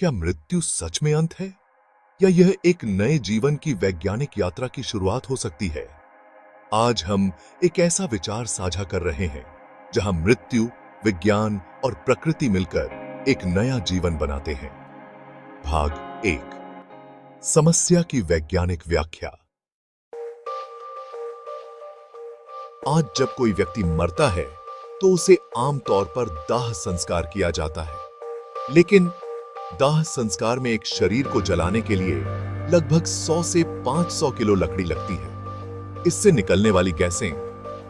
क्या मृत्यु सच में अंत है या यह एक नए जीवन की वैज्ञानिक यात्रा की शुरुआत हो सकती है? आज हम एक ऐसा विचार साझा कर रहे हैं जहां मृत्यु, विज्ञान और प्रकृति मिलकर एक नया जीवन बनाते हैं। भाग 1, समस्या की वैज्ञानिक व्याख्या। आज जब कोई व्यक्ति मरता है तो उसे आमतौर पर दाह संस्कार किया जाता है, लेकिन दाह संस्कार में एक शरीर को जलाने के लिए लगभग 100 से 500 किलो लकड़ी लगती है। इससे निकलने वाली गैसें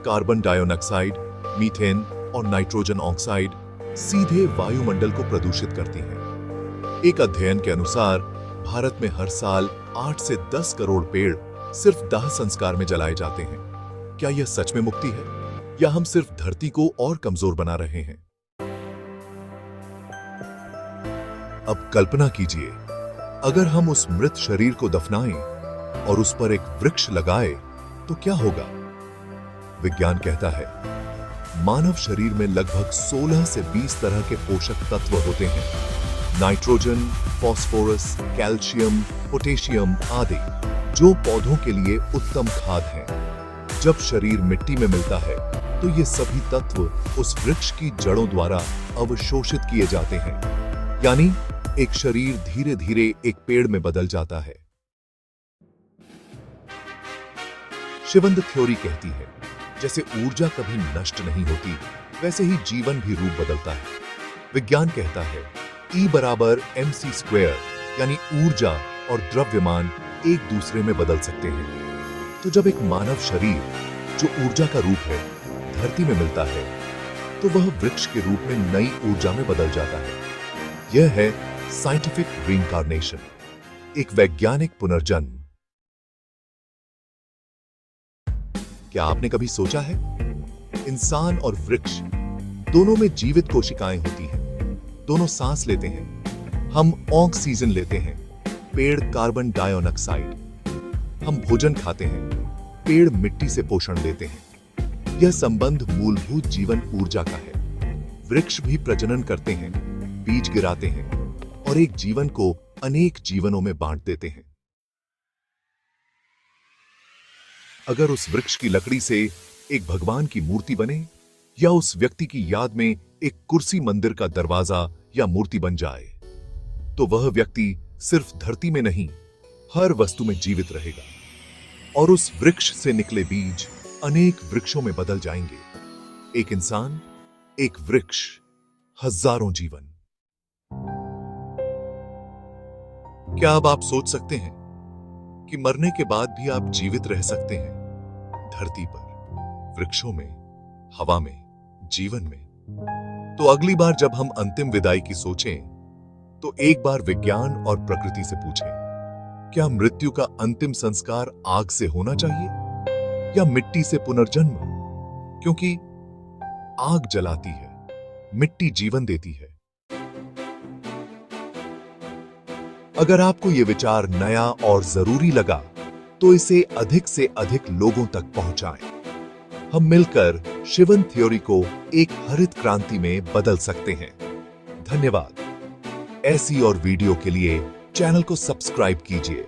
कार्बन डाइऑक्साइड, मीथेन और नाइट्रोजन ऑक्साइड सीधे वायुमंडल को प्रदूषित करती हैं। एक अध्ययन के अनुसार भारत में हर साल 8 से 10 करोड़ पेड़ सिर्फ दाह संस्कार में जलाए जाते हैं। क्या यह सच में मुक्ति है या हम सिर्फ धरती को और कमजोर बना रहे हैं? अब कल्पना कीजिए, अगर हम उस मृत शरीर को दफनाएं और उस पर एक वृक्ष लगाएं तो क्या होगा? विज्ञान कहता है मानव शरीर में लगभग 16 से 20 तरह के पोषक तत्व होते हैं। नाइट्रोजन, फास्फोरस, कैल्शियम, पोटेशियम आदि, जो पौधों के लिए उत्तम खाद हैं। जब शरीर मिट्टी में मिलता है तो ये सभी तत्व उस वृक्ष की जड़ों द्वारा अवशोषित किए जाते हैं, यानी एक शरीर धीरे धीरे एक पेड़ में बदल जाता है। शिवंद थ्योरी कहती है जैसे ऊर्जा कभी नष्ट नहीं होती, वैसे ही जीवन भी रूप बदलता है। विज्ञान कहता है E बराबर mc², यानी ऊर्जा और द्रव्यमान एक दूसरे में बदल सकते हैं। तो जब एक मानव शरीर जो ऊर्जा का रूप है धरती में मिलता है तो वह वृक्ष के रूप में नई ऊर्जा में बदल जाता है। यह है साइंटिफिक रीइंकार्नेशन, एक वैज्ञानिक पुनर्जन्म। क्या आपने कभी सोचा है, इंसान और वृक्ष दोनों में जीवित कोशिकाएं होती हैं, दोनों सांस लेते हैं, हम ऑक्सीजन लेते हैं, पेड़ कार्बन डाइऑक्साइड, हम भोजन खाते हैं, पेड़ मिट्टी से पोषण लेते हैं। यह संबंध मूलभूत जीवन ऊर्जा का है। वृक्ष भी प्रजनन करते हैं, बीज गिराते हैं और एक जीवन को अनेक जीवनों में बांट देते हैं। अगर उस वृक्ष की लकड़ी से एक भगवान की मूर्ति बने या उस व्यक्ति की याद में एक कुर्सी मंदिर का दरवाजा या मूर्ति बन जाए, तो वह व्यक्ति सिर्फ धरती में नहीं, हर वस्तु में जीवित रहेगा और उस वृक्ष से निकले बीज अनेक वृक्षों में बदल जाएंगे। एक इंसान, एक वृक्ष, हजारों जीवन। क्या अब आप सोच सकते हैं कि मरने के बाद भी आप जीवित रह सकते हैं? धरती पर, वृक्षों में, हवा में, जीवन में। तो अगली बार जब हम अंतिम विदाई की सोचें तो एक बार विज्ञान और प्रकृति से पूछें, क्या मृत्यु का अंतिम संस्कार आग से होना चाहिए या मिट्टी से पुनर्जन्म? क्योंकि आग जलाती है, मिट्टी जीवन देती है। अगर आपको यह विचार नया और जरूरी लगा तो इसे अधिक से अधिक लोगों तक पहुंचाएं। हम मिलकर शिवन थ्योरी को एक हरित क्रांति में बदल सकते हैं। धन्यवाद। ऐसी और वीडियो के लिए चैनल को सब्सक्राइब कीजिए।